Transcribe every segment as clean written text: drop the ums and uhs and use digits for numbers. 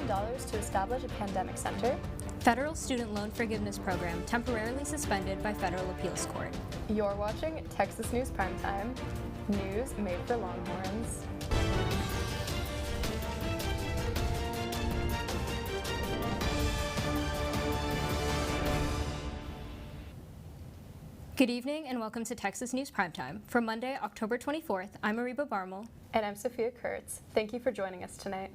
to establish a pandemic center. Federal student loan forgiveness program temporarily suspended by federal appeals court. You're watching Texas News Primetime, news made for Longhorns. Good evening and welcome to Texas News Primetime. For Monday, October 24th, I'm Ariba Barmel. And I'm Sophia Kurtz. Thank you for joining us tonight.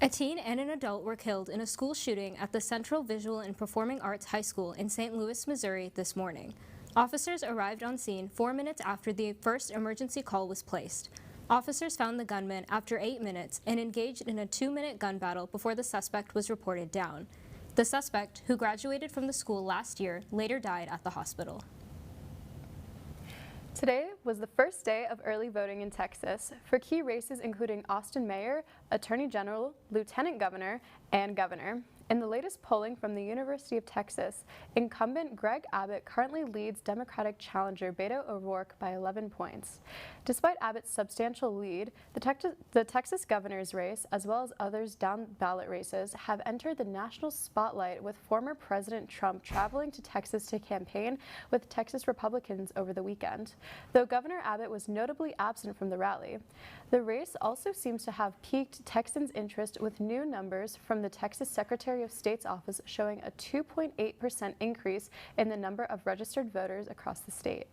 A teen and an adult were killed in a school shooting at the Central Visual and Performing Arts High School in St. Louis, Missouri this morning. Officers arrived on scene 4 minutes after the first emergency call was placed. Officers found the gunman after 8 minutes and engaged in a 2-minute gun battle before the suspect was reported down. The suspect, who graduated from the school last year, later died at the hospital. Today was the first day of early voting in Texas for key races including Austin Mayor, Attorney General, Lieutenant Governor, and Governor. In the latest polling from the University of Texas, incumbent Greg Abbott currently leads Democratic challenger Beto O'Rourke by 11 points. Despite Abbott's substantial lead, the Texas governor's race, as well as others down-ballot races, have entered the national spotlight, with former President Trump traveling to Texas to campaign with Texas Republicans over the weekend, though Governor Abbott was notably absent from the rally. The race also seems to have piqued Texans' interest, with new numbers from the Texas Secretary of State's office showing a 2.8% increase in the number of registered voters across the state.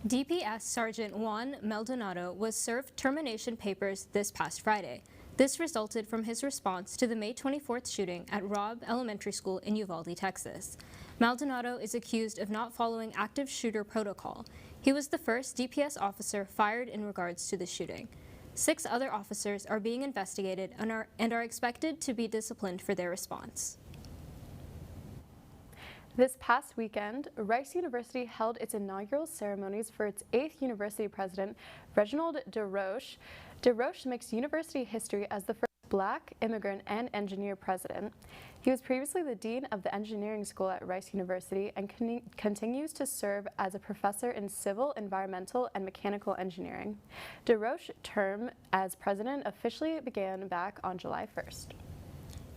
DPS Sergeant Juan Maldonado was served termination papers this past Friday. This resulted from his response to the May 24th shooting at Robb Elementary School in Uvalde, Texas. Maldonado is accused of not following active shooter protocol. He was the first DPS officer fired in regards to the shooting. 6 other officers are being investigated and are expected to be disciplined for their response. This past weekend, Rice University held its inaugural ceremonies for its 8th university president, Reginald DeRoche. DeRoche makes university history as the first Black immigrant and engineer president. He was previously the dean of the engineering school at Rice University and continues to serve as a professor in civil, environmental, and mechanical engineering. DeRoche's term as president officially began back on July 1st.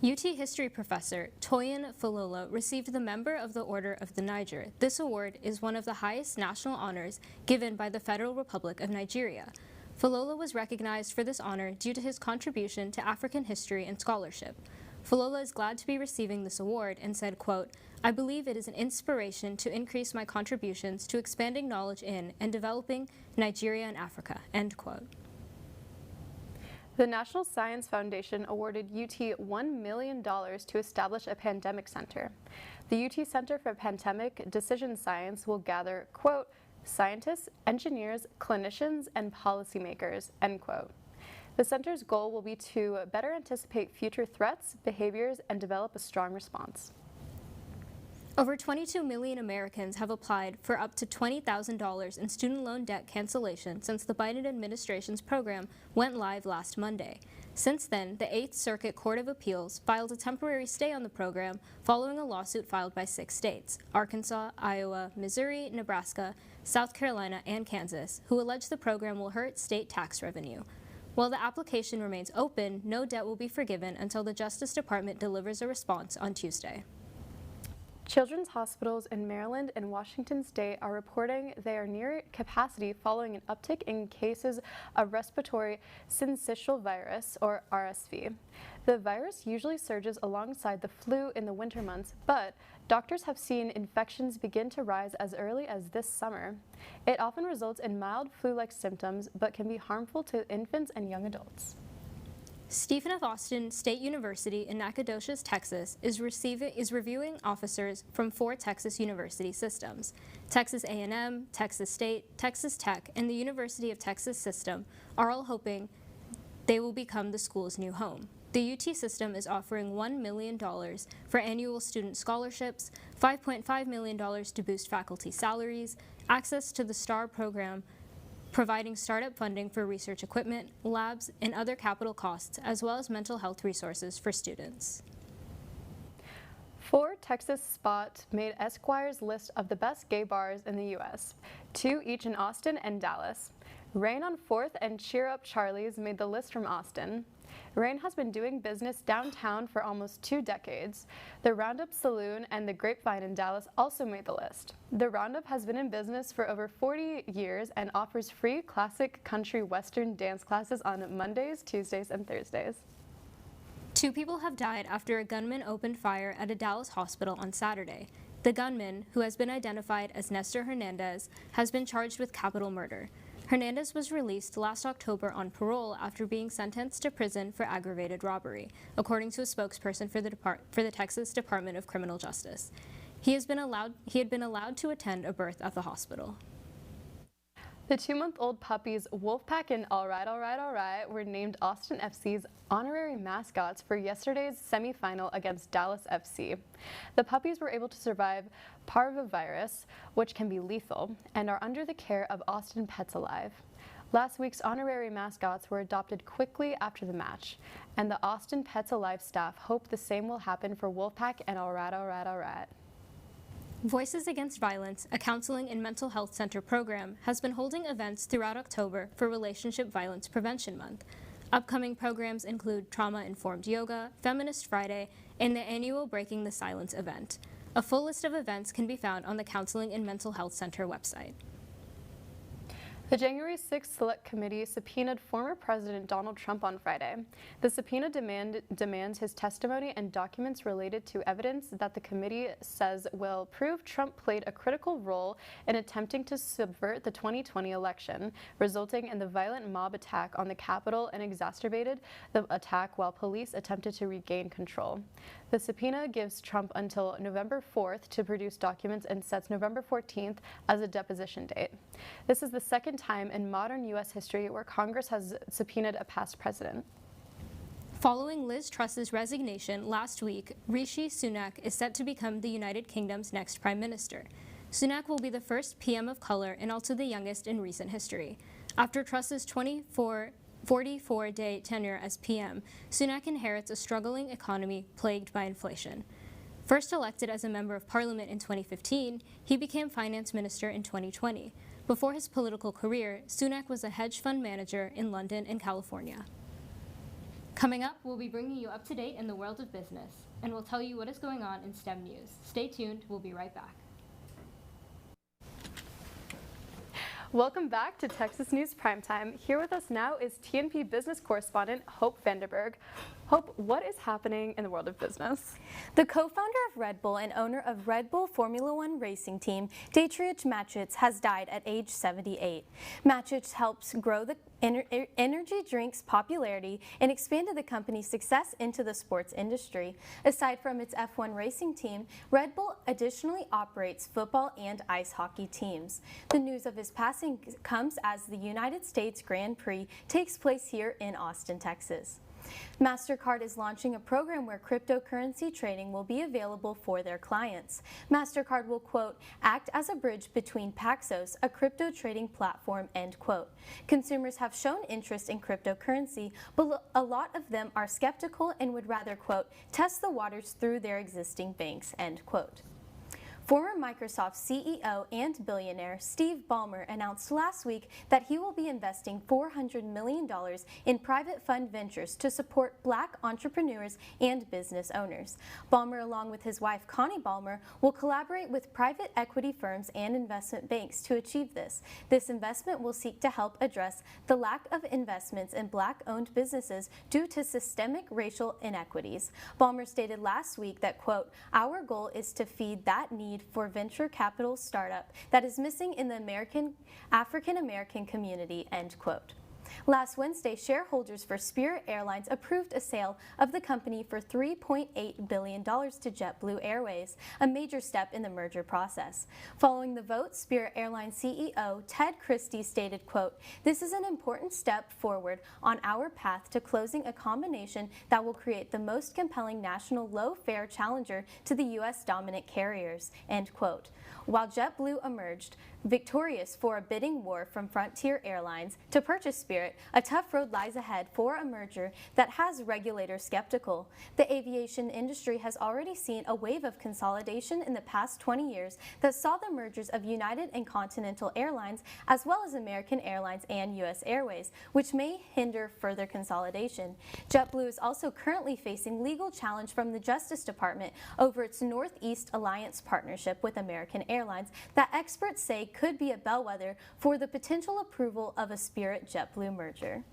UT history professor Toyin Falola received the Member of the Order of the Niger. This award is one of the highest national honors given by the Federal Republic of Nigeria. Falola was recognized for this honor due to his contribution to African history and scholarship. Falola is glad to be receiving this award and said, quote, "I believe it is an inspiration to increase my contributions to expanding knowledge in and developing Nigeria and Africa," end quote. The National Science Foundation awarded UT $1 million to establish a pandemic center. The UT Center for Pandemic Decision Science will gather, quote, "scientists, engineers, clinicians, and policymakers," end quote. The center's goal will be to better anticipate future threats, behaviors, and develop a strong response. Over 22 million Americans have applied for up to $20,000 in student loan debt cancellation since the Biden administration's program went live last Monday. Since then, the 8th Circuit Court of Appeals filed a temporary stay on the program following a lawsuit filed by 6 states, Arkansas, Iowa, Missouri, Nebraska, South Carolina, and Kansas, who allege the program will hurt state tax revenue. While the application remains open, no debt will be forgiven until the Justice Department delivers a response on Tuesday. Children's hospitals in Maryland and Washington state are reporting they are near capacity following an uptick in cases of respiratory syncytial virus, or RSV. The virus usually surges alongside the flu in the winter months, but doctors have seen infections begin to rise as early as this summer. It often results in mild flu-like symptoms, but can be harmful to infants and young adults. Stephen F. Austin State University in Nacogdoches, Texas is reviewing officers from 4 Texas university systems. Texas A&M, Texas State, Texas Tech, and the University of Texas system are all hoping they will become the school's new home. The UT system is offering $1 million for annual student scholarships, $5.5 million to boost faculty salaries, access to the STAR program, providing startup funding for research equipment, labs, and other capital costs, as well as mental health resources for students. 4 Texas Spot made Esquire's list of the best gay bars in the U.S., 2 each in Austin and Dallas. Rain on 4th and Cheer Up Charlie's made the list from Austin. Rain has been doing business downtown for almost 2 decades. The Roundup Saloon and the Grapevine in Dallas also made the list. The Roundup has been in business for over 40 years and offers free classic country western dance classes on Mondays, Tuesdays, and Thursdays. 2 people have died after a gunman opened fire at a Dallas hospital on Saturday. The gunman, who has been identified as Nestor Hernandez, has been charged with capital murder. Hernandez was released last October on parole after being sentenced to prison for aggravated robbery, according to a spokesperson for the Texas Department of Criminal Justice. He had been allowed to attend a birth at the hospital. The 2-month-old puppies Wolfpack and All Right were named Austin FC's honorary mascots for yesterday's semifinal against Dallas FC. The puppies were able to survive parvovirus, which can be lethal, and are under the care of Austin Pets Alive. Last week's honorary mascots were adopted quickly after the match, and the Austin Pets Alive staff hope the same will happen for Wolfpack and All Right. Voices Against Violence, a counseling and mental health center program, has been holding events throughout October for Relationship Violence Prevention Month. Upcoming programs include trauma-informed yoga, Feminist Friday, and the annual Breaking the Silence event. A full list of events can be found on the Counseling and Mental Health Center website. The January 6th Select Committee subpoenaed former President Donald Trump on Friday. The subpoena demands his testimony and documents related to evidence that the committee says will prove Trump played a critical role in attempting to subvert the 2020 election, resulting in the violent mob attack on the Capitol and exacerbated the attack while police attempted to regain control. The subpoena gives Trump until November 4th to produce documents and sets November 14th as a deposition date. This is the second time in modern U.S. history where Congress has subpoenaed a past president. Following Liz Truss's resignation last week, Rishi Sunak is set to become the United Kingdom's next prime minister. Sunak will be the first PM of color and also the youngest in recent history. After Truss's 44-day tenure as PM, Sunak inherits a struggling economy plagued by inflation. First elected as a member of parliament in 2015, he became finance minister in 2020. Before his political career, Sunak was a hedge fund manager in London and California. Coming up, we'll be bringing you up to date in the world of business, and we'll tell you what is going on in STEM news. Stay tuned, we'll be right back. Welcome back to Texas News Primetime. Here with us now is TNP business correspondent Hope Vanderberg. Hope, what is happening in the world of business? The co-founder of Red Bull and owner of Red Bull Formula One racing team, Dietrich Mateschitz, has died at age 78. Mateschitz helps grow the energy drink's popularity and expanded the company's success into the sports industry. Aside from its F1 racing team, Red Bull additionally operates football and ice hockey teams. The news of his passing comes as the United States Grand Prix takes place here in Austin, Texas. MasterCard is launching a program where cryptocurrency trading will be available for their clients. MasterCard will, quote, act as a bridge between Paxos, a crypto trading platform, end quote. Consumers have shown interest in cryptocurrency, but a lot of them are skeptical and would rather, quote, test the waters through their existing banks, end quote. Former Microsoft CEO and billionaire Steve Ballmer announced last week that he will be investing $400 million in private fund ventures to support Black entrepreneurs and business owners. Ballmer, along with his wife Connie Ballmer, will collaborate with private equity firms and investment banks to achieve this. This investment will seek to help address the lack of investments in Black-owned businesses due to systemic racial inequities. Ballmer stated last week that, quote, our goal is to feed that need for venture capital startup that is missing in the African-American community, end quote. Last Wednesday, shareholders for Spirit Airlines approved a sale of the company for $3.8 billion to JetBlue Airways, a major step in the merger process. Following the vote, Spirit Airlines CEO Ted Christie stated, quote, this is an important step forward on our path to closing a combination that will create the most compelling national low-fare challenger to the U.S. dominant carriers, end quote. While JetBlue emerged victorious for a bidding war from Frontier Airlines to purchase Spirit, a tough road lies ahead for a merger that has regulators skeptical. The aviation industry has already seen a wave of consolidation in the past 20 years that saw the mergers of United and Continental Airlines, as well as American Airlines and U.S. Airways, which may hinder further consolidation. JetBlue is also currently facing legal challenge from the Justice Department over its Northeast Alliance partnership with American Airlines that experts say could be a bellwether for the potential approval of a Spirit-JetBlue merger.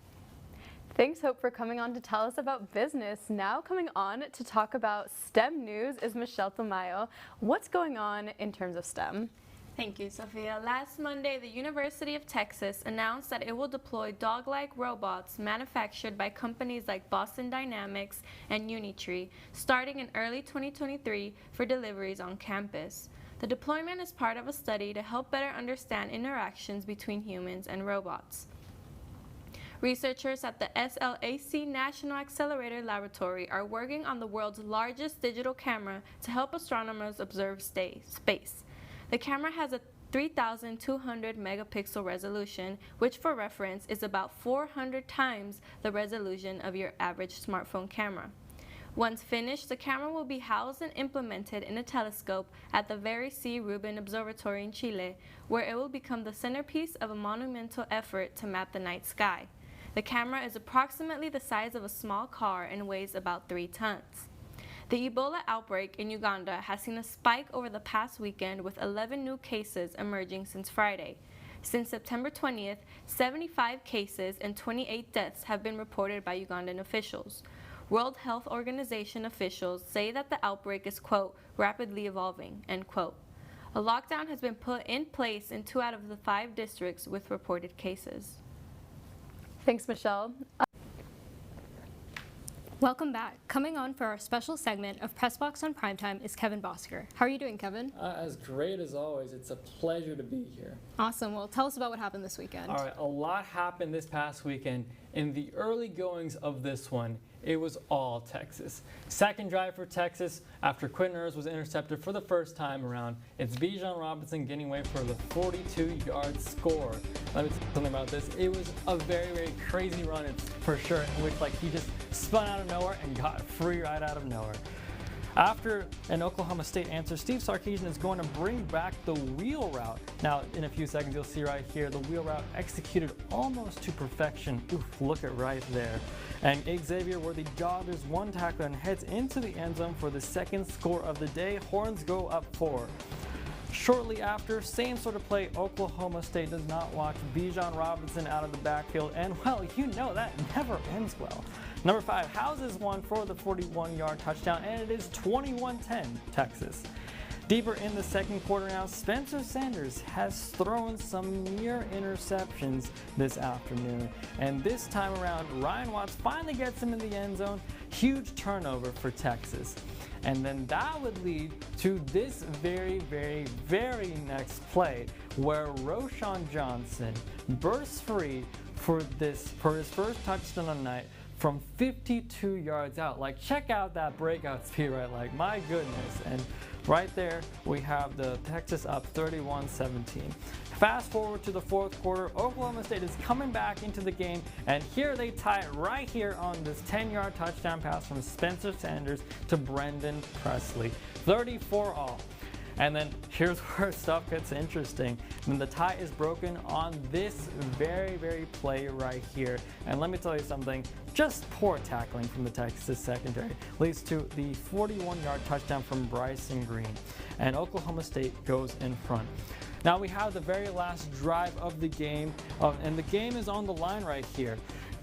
Thanks, Hope, for coming on to tell us about business. Now coming on to talk about STEM news is Michelle Tamayo. What's going on in terms of STEM? Thank you, Sophia. Last Monday, the University of Texas announced that it will deploy dog-like robots manufactured by companies like Boston Dynamics and Unitree, starting in early 2023 for deliveries on campus. The deployment is part of a study to help better understand interactions between humans and robots. Researchers at the SLAC National Accelerator Laboratory are working on the world's largest digital camera to help astronomers observe space. The camera has a 3,200 megapixel resolution, which for reference is about 400 times the resolution of your average smartphone camera. Once finished, the camera will be housed and implemented in a telescope at the Very C. Rubin Observatory in Chile, where it will become the centerpiece of a monumental effort to map the night sky. The camera is approximately the size of a small car and weighs about 3 tons. The Ebola outbreak in Uganda has seen a spike over the past weekend, with 11 new cases emerging since Friday. Since September 20th, 75 cases and 28 deaths have been reported by Ugandan officials. World Health Organization officials say that the outbreak is, quote, rapidly evolving, end quote. A lockdown has been put in place in 2 out of the 5 districts with reported cases. Thanks, Michelle. Welcome back. Coming on for our special segment of Press Box on Primetime is Kevin Bosker. How are you doing, Kevin? As great as always. It's a pleasure to be here. Awesome. Well, tell us about what happened this weekend. All right, a lot happened this past weekend. In the early goings of this one, it was all Texas. Second drive for Texas after Quinn Ewers was intercepted for the first time around. It's Bijan Robinson getting away for the 42-yard score. Let me tell you something about this. It was a very, very crazy run, it's for sure, in which he just spun out of nowhere and got free right out of nowhere. After an Oklahoma State answer, Steve Sarkisian is going to bring back the wheel route. Now, in a few seconds, you'll see right here, the wheel route executed almost to perfection. Oof, look at right there. And Xavier Worthy dodges one tackle and heads into the end zone for the second score of the day. Horns go up 4. Shortly after, same sort of play, Oklahoma State does not watch Bijan Robinson out of the backfield, and well, you know that never ends well. Number 5 houses one for the 41-yard touchdown, and it is 21-10 Texas. Deeper in the second quarter now, Spencer Sanders has thrown some near interceptions this afternoon, and this time around, Ryan Watts finally gets him in the end zone. Huge turnover for Texas. And then that would lead to this very, very, very next play, where Roschon Johnson bursts free for his first touchdown of the night from 52 yards out. Check out that breakout speed, right? My goodness. And right there, we have the Texas up 31-17. Fast forward to the fourth quarter, Oklahoma State is coming back into the game, and here they tie it right here on this 10-yard touchdown pass from Spencer Sanders to Brendan Presley. 34-all. And then here's where stuff gets interesting. Then the tie is broken on this very, very play right here. And let me tell you something, just poor tackling from the Texas secondary leads to the 41-yard touchdown from Bryson Green. And Oklahoma State goes in front. Now we have the very last drive of the game, and the game is on the line right here.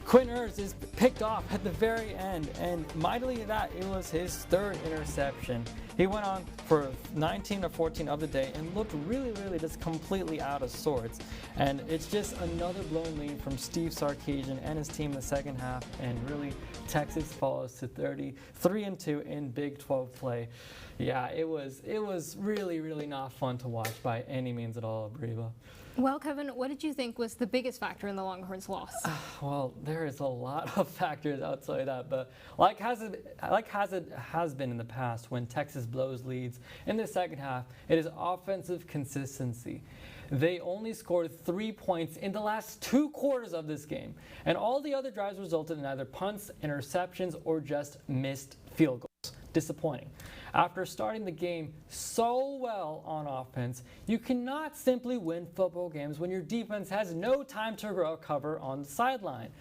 Quinn Ewers is picked off at the very end, and mightily that it was his third interception. He went on for 19 or 14 of the day and looked really, really just completely out of sorts. And it's just another blown lead from Steve Sarkisian and his team in the second half, and really Texas falls to 33-2 in Big 12 play. Yeah, it was really, really not fun to watch by any means at all, Abriva. Well, Kevin, what did you think was the biggest factor in the Longhorns' loss? Well, there is a lot of factors, I'll tell you that. But like it has been in the past, when Texas blows leads in the second half, it is offensive consistency. They only scored 3 points in the last 2 quarters of this game, and all the other drives resulted in either punts, interceptions, or just missed field goals. Disappointing. After starting the game so well on offense, you cannot simply win football games when your defense has no time to recover on the sideline.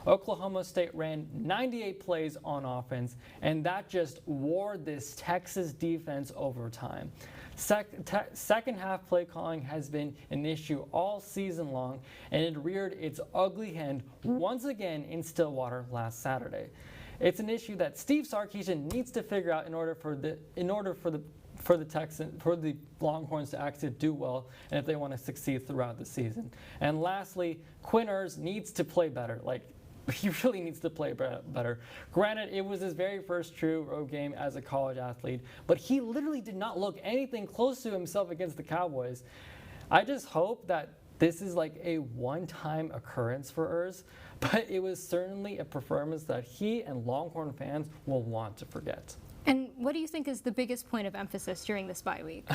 Oklahoma State ran 98 plays on offense, and that just wore this Texas defense over time. Second half play calling has been an issue all season long, and it reared its ugly head once again in Stillwater last Saturday. It's an issue that Steve Sarkisian needs to figure out in order for the Longhorns to actually do well, and if they want to succeed throughout the season. And lastly, Quinn Ewers needs to play better. He really needs to play better. Granted, it was his very first true road game as a college athlete, but he literally did not look anything close to himself against the Cowboys. I just hope that this is like a one-time occurrence for Ewers, but it was certainly a performance that he and Longhorn fans will want to forget. And what do you think is the biggest point of emphasis during this bye week?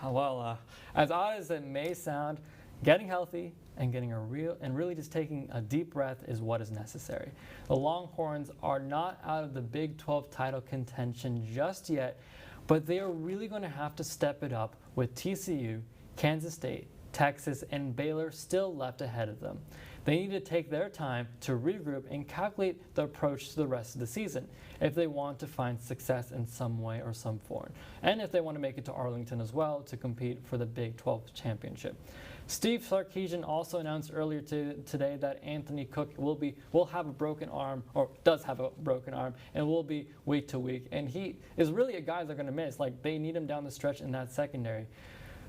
Well, as odd as it may sound, getting healthy and really just taking a deep breath is what is necessary. The Longhorns are not out of the Big 12 title contention just yet, but they are really going to have to step it up with TCU, Kansas State, Texas, and Baylor still left ahead of them. They need to take their time to regroup and calculate the approach to the rest of the season if they want to find success in some way or some form, and if they want to make it to Arlington as well to compete for the Big 12 championship. Steve Sarkisian also announced earlier today that Anthony Cook will have a broken arm, or does have a broken arm, and will be week to week. And he is really a guy they're going to miss. They need him down the stretch in that secondary.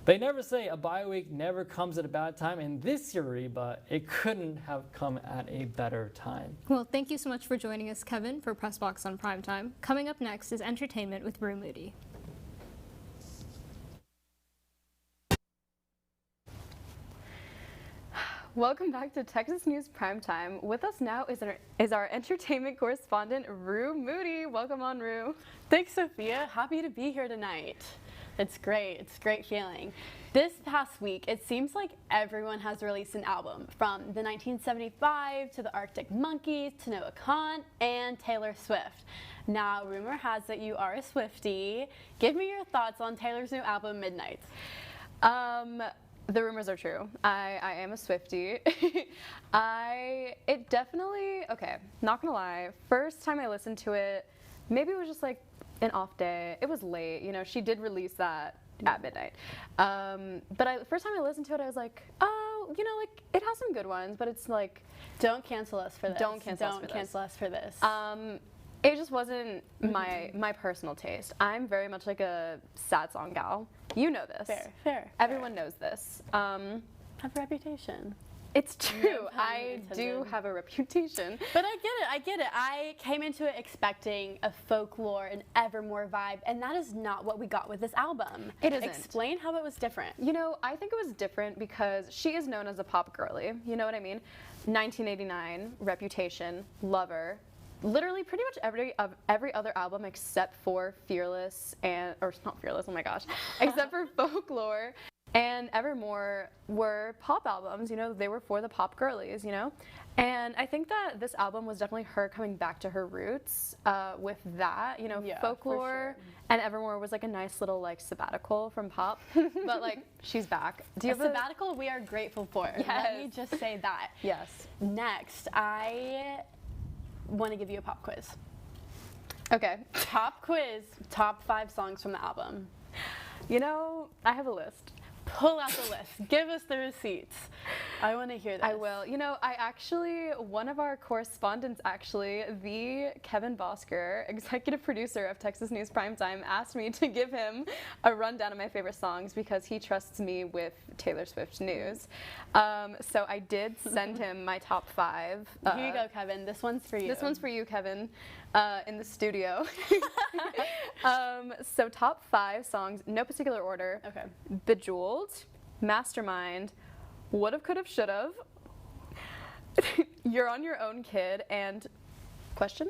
They never say a bye week never comes at a bad time, and this year, but it couldn't have come at a better time. Well, thank you so much for joining us, Kevin, for Press Box on Primetime. Coming up next is entertainment with Rue Moody. Welcome back to Texas News Primetime. With us now is our entertainment correspondent, Rue Moody. Welcome on, Rue. Thanks, Sophia. Happy to be here tonight. It's great. It's a great feeling. This past week, it seems like everyone has released an album, from the 1975 to the Arctic Monkeys to Noah Kahan and Taylor Swift. Now, rumor has it you are a Swiftie. Give me your thoughts on Taylor's new album, Midnight. The rumors are true. I am a Swiftie. It definitely, okay, not gonna lie, first time I listened to it, maybe it was just like an off day. It was late, she did release that at midnight. But first time I listened to it, I was like, oh, it has some good ones, but it's like, don't cancel us for this. Don't cancel us for this. It just wasn't my personal taste. I'm very much like a sad song gal. You know this. Fair. Everyone knows this. Have a reputation. It's true. I do have a reputation. But I get it. I came into it expecting a folklore and Evermore vibe, and that is not what we got with this album. It isn't. Explain how it was different. I think it was different because she is known as a pop girly. You know what I mean? 1989, Reputation, Lover. Literally pretty much every other album except for Fearless or not Fearless, oh my gosh, except for Folklore and Evermore were pop albums, they were for the pop girlies, And I think that this album was definitely her coming back to her roots with that, Yeah, Folklore for sure. and Evermore was like a nice little sabbatical from pop, but she's back. Do you have a sabbatical we are grateful for. Yes. Let me just say that. Yes. Next, I want to give you a pop quiz. Okay. Pop quiz, top 5 songs from the album. I have a list. Pull out the list. Give us the receipts. I want to hear this. I will. One of our correspondents, the Kevin Bosker, executive producer of Texas News Primetime, asked me to give him a rundown of my favorite songs because he trusts me with Taylor Swift news. So I did send him my top 5. Here you go, Kevin. This one's for you. This one's for you, Kevin, in the studio. So top 5 songs, no particular order. Okay. Bejeweled, Mastermind, Would've, Could've, Should've, You're on Your Own, Kid, and Question?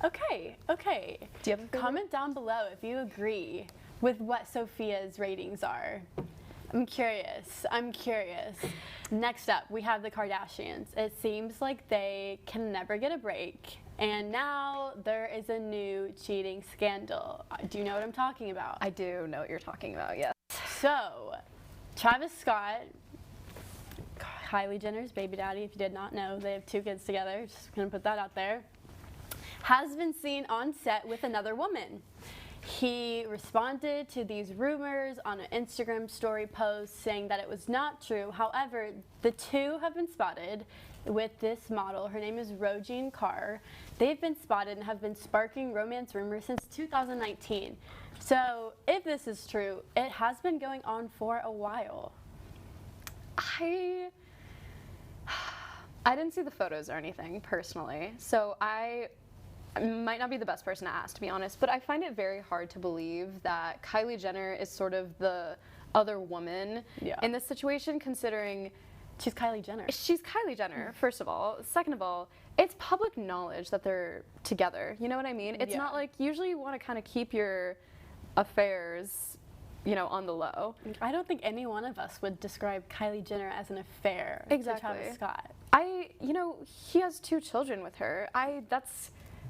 Okay. Do you have a favorite? Comment down below if you agree with what Sophia's ratings are. I'm curious. Next up, we have the Kardashians. It seems like they can never get a break. And now there is a new cheating scandal. Do you know what I'm talking about? I do know what you're talking about, yes. So, Travis Scott, Kylie Jenner's baby daddy, if you did not know, they have 2 kids together, just gonna put that out there, has been seen on set with another woman. He responded to these rumors on an Instagram story post saying that it was not true. However, the 2 have been spotted with this model. Her name is Rogine Carr. They've been spotted and have been sparking romance rumors since 2019. So if this is true, it has been going on for a while. I didn't see the photos or anything personally, so I might not be the best person to ask, to be honest, but I find it very hard to believe that Kylie Jenner is sort of the other woman in this situation, considering she's Kylie Jenner. She's Kylie Jenner, first of all. Second of all, it's public knowledge that they're together. You know what I mean? It's not like, usually you want to kind of keep your affairs, you know, on the low. I don't think any one of us would describe Kylie Jenner as an affair to Travis Scott. You know, he has 2 children with her.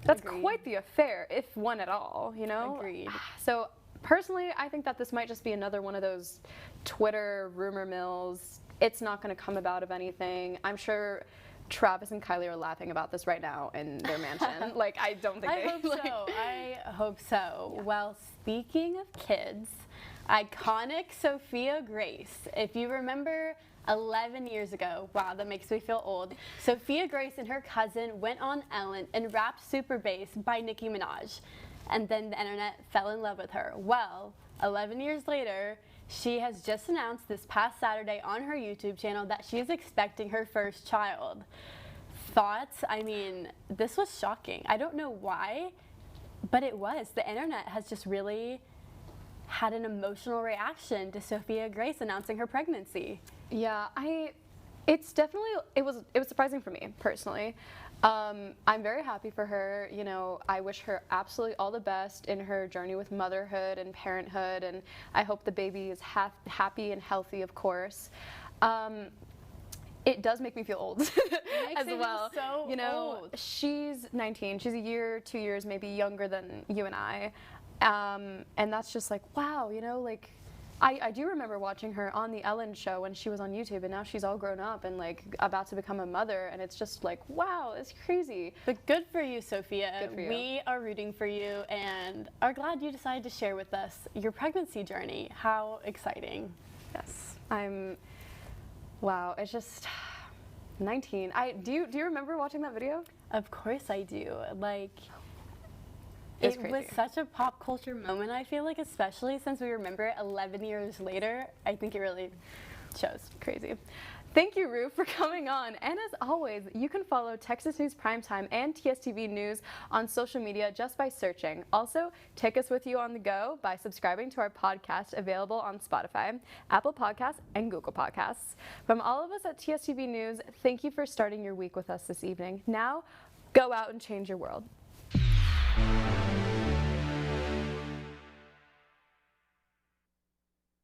That's Agreed. quite the affair, if one at all, you know? Agreed. So personally, I think that this might just be another one of those Twitter rumor mills. It's not going to come about of anything. I'm sure Travis and Kylie are laughing about this right now in their mansion. Like, I don't think I hope so. Yeah. Well, speaking of kids, iconic Sophia Grace. If you remember 11 years ago, wow, that makes me feel old, Sophia Grace and her cousin went on Ellen and rapped Super Bass by Nicki Minaj. And then the internet fell in love with her. Well, 11 years later, she has just announced this past Saturday on her YouTube channel that she is expecting her first child. Thoughts? I mean, this was shocking. I don't know why, but it was. The internet has just really had an emotional reaction to Sophia Grace announcing her pregnancy. Yeah, it's definitely, it was surprising for me personally. I'm very happy for her. You know, I wish her absolutely all the best in her journey with motherhood and parenthood, and I hope the baby is happy and healthy, of course. It does make me feel old as well. So you know, old. She's 19. She's a year, 2 years, maybe younger than you and I. And that's just like, wow, you know, like, I do remember watching her on the Ellen show when she was on YouTube, and now she's all grown up and like about to become a mother, and it's just like, wow, it's crazy. But good for you, Sophia. Good for you. We are rooting for you and are glad you decided to share with us your pregnancy journey. How exciting. Yes, wow, it's just 19. Do you remember watching that video? Of course I do. Like, It's it crazy. was such a pop culture moment, I feel like, especially since we remember it 11 years later. I think it really shows. Crazy. Thank you, Rue, for coming on. And as always, you can follow Texas News Primetime and TSTV News on social media just by searching. Also, take us with you on the go by subscribing to our podcast, available on Spotify, Apple Podcasts, and Google Podcasts. From all of us at TSTV News, thank you for starting your week with us this evening. Now, go out and change your world.